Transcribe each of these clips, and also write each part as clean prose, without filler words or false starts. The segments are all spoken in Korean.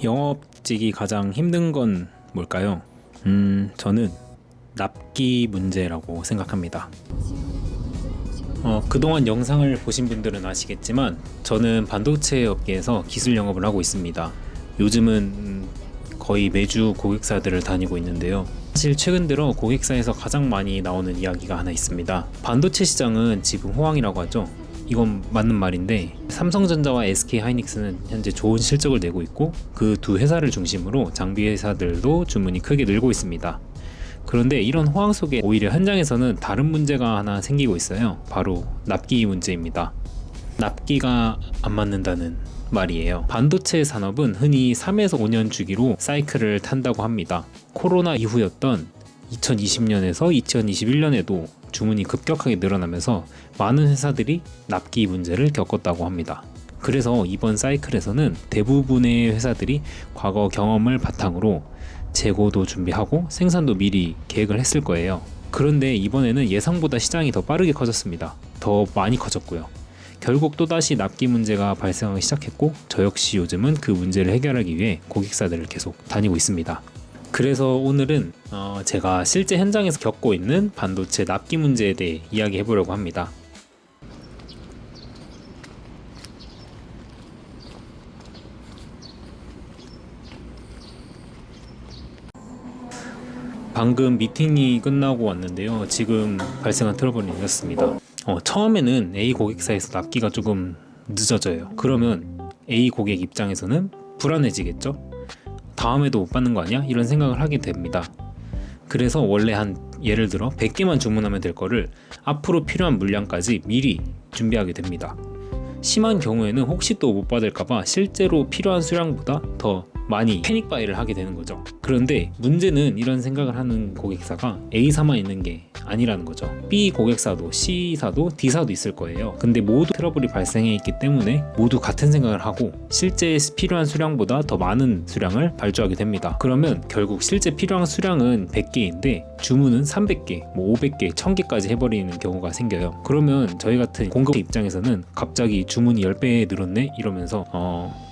영업직이 가장 힘든 건 뭘까요? 저는 납기 문제라고 생각합니다. 그동안 영상을 보신 분들은 아시겠지만 저는 반도체 업계에서 기술 영업을 하고 있습니다. 요즘은 거의 매주 고객사들을 다니고 있는데요. 사실 최근 들어 고객사에서 가장 많이 나오는 이야기가 하나 있습니다. 반도체 시장은 지금 호황이라고 하죠. 이건 맞는 말인데 삼성전자와 SK하이닉스는 현재 좋은 실적을 내고 있고 그 두 회사를 중심으로 장비 회사들도 주문이 크게 늘고 있습니다. 그런데 이런 호황 속에 오히려 현장에서는 다른 문제가 하나 생기고 있어요. 바로 납기 문제입니다. 납기가 안 맞는다는 말이에요. 반도체 산업은 흔히 3에서 5년 주기로 사이클을 탄다고 합니다. 코로나 이후였던 2020년에서 2021년에도 주문이 급격하게 늘어나면서 많은 회사들이 납기 문제를 겪었다고 합니다. 그래서 이번 사이클에서는 대부분의 회사들이 과거 경험을 바탕으로 재고도 준비하고 생산도 미리 계획을 했을 거예요. 그런데 이번에는 예상보다 시장이 더 빠르게 커졌습니다. 더 많이 커졌고요. 결국 또다시 납기 문제가 발생하기 시작했고 저 역시 요즘은 그 문제를 해결하기 위해 고객사들을 계속 다니고 있습니다. 그래서 오늘은 제가 실제 현장에서 겪고 있는 반도체 납기 문제에 대해 이야기해 보려고 합니다. 방금 미팅이 끝나고 왔는데요. 지금 발생한 트러블이 이렇습니다. 처음에는 A 고객사에서 납기가 조금 늦어져요. 그러면 A 고객 입장에서는 불안해지겠죠? 다음에도 못 받는 거 아니야? 이런 생각을 하게 됩니다. 그래서 원래 예를 들어 100개만 주문하면 될 거를 앞으로 필요한 물량까지 미리 준비하게 됩니다. 심한 경우에는 혹시 또 못 받을까봐 실제로 필요한 수량보다 더 많이 패닉 바이를 하게 되는 거죠. 그런데 문제는 이런 생각을 하는 고객사가 A사만 있는 게 아니라는 거죠. B 고객사도 C사도 D사도 있을 거예요. 근데 모두 트러블이 발생해 있기 때문에 모두 같은 생각을 하고 실제 필요한 수량보다 더 많은 수량을 발주하게 됩니다. 그러면 결국 실제 필요한 수량은 100개인데 주문은 300개, 500개, 1000개까지 해버리는 경우가 생겨요. 그러면 저희 같은 공급 입장에서는 갑자기 주문이 10배 늘었네? 이러면서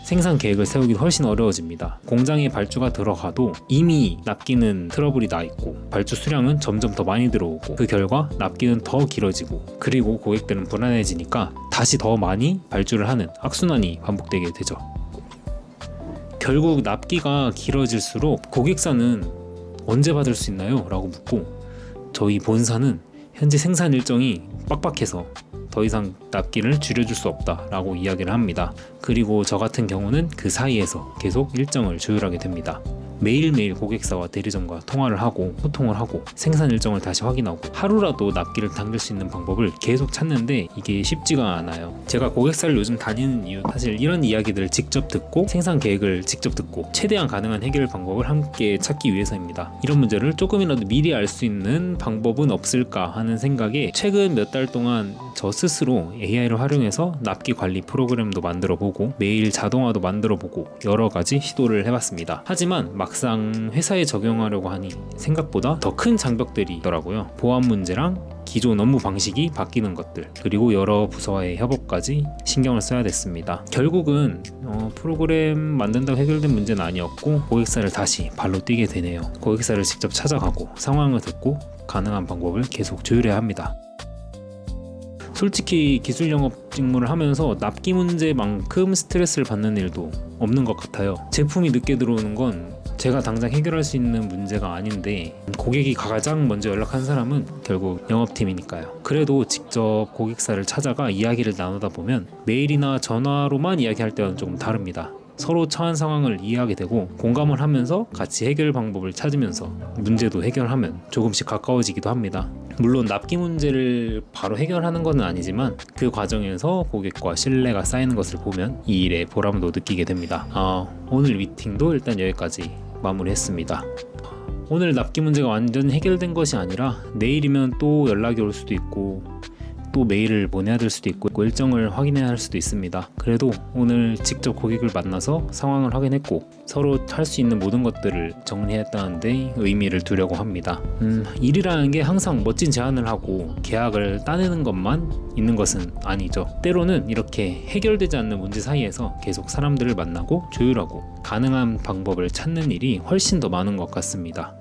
생산 계획을 세우기 훨씬 어려워집니다. 공장에 발주가 들어가도 이미 납기는 트러블이 나 있고 발주 수량은 점점 더 많이 들어오고 그 결과 납기는 더 길어지고 그리고 고객들은 불안해지니까 다시 더 많이 발주를 하는 악순환이 반복되게 되죠. 결국 납기가 길어질수록 고객사는 언제 받을 수 있나요? 라고 묻고 저희 본사는 현재 생산 일정이 빡빡해서 더 이상 납기를 줄여줄 수 없다라고 이야기를 합니다. 그리고 저 같은 경우는 그 사이에서 계속 일정을 조율하게 됩니다. 매일매일 고객사와 대리점과 통화를 하고 소통을 하고 생산 일정을 다시 확인하고 하루라도 납기를 당길 수 있는 방법을 계속 찾는데 이게 쉽지가 않아요. 제가 고객사를 요즘 다니는 이유 사실 이런 이야기들을 직접 듣고 생산 계획을 직접 듣고 최대한 가능한 해결 방법을 함께 찾기 위해서입니다. 이런 문제를 조금이라도 미리 알 수 있는 방법은 없을까 하는 생각에 최근 몇 달 동안 저 스스로 AI를 활용해서 납기 관리 프로그램도 만들어보고 메일 자동화도 만들어보고 여러 가지 시도를 해봤습니다. 하지만 막상 회사에 적용하려고 하니 생각보다 더 큰 장벽들이 있더라고요. 보안 문제랑 기존 업무 방식이 바뀌는 것들 그리고 여러 부서와의 협업까지 신경을 써야 됐습니다. 결국은 프로그램 만든다고 해결된 문제는 아니었고 고객사를 다시 발로 뛰게 되네요. 고객사를 직접 찾아가고 상황을 듣고 가능한 방법을 계속 조율해야 합니다. 솔직히 기술 영업 직무를 하면서 납기 문제만큼 스트레스를 받는 일도 없는 것 같아요. 제품이 늦게 들어오는 건 제가 당장 해결할 수 있는 문제가 아닌데 고객이 가장 먼저 연락한 사람은 결국 영업팀이니까요. 그래도 직접 고객사를 찾아가 이야기를 나누다 보면 메일이나 전화로만 이야기할 때와는 조금 다릅니다. 서로 처한 상황을 이해하게 되고 공감을 하면서 같이 해결 방법을 찾으면서 문제도 해결하면 조금씩 가까워지기도 합니다. 물론 납기 문제를 바로 해결하는 것은 아니지만 그 과정에서 고객과 신뢰가 쌓이는 것을 보면 이 일에 보람도 느끼게 됩니다. 오늘 미팅도 일단 여기까지 마무리했습니다. 오늘 납기 문제가 완전 해결된 것이 아니라 내일이면 또 연락이 올 수도 있고 또 메일을 보내야 될 수도 있고 일정을 확인해야 할 수도 있습니다. 그래도 오늘 직접 고객을 만나서 상황을 확인했고 서로 할 수 있는 모든 것들을 정리했다는 데 의미를 두려고 합니다. 일이라는 게 항상 멋진 제안을 하고 계약을 따내는 것만 있는 것은 아니죠. 때로는 이렇게 해결되지 않는 문제 사이에서 계속 사람들을 만나고 조율하고 가능한 방법을 찾는 일이 훨씬 더 많은 것 같습니다.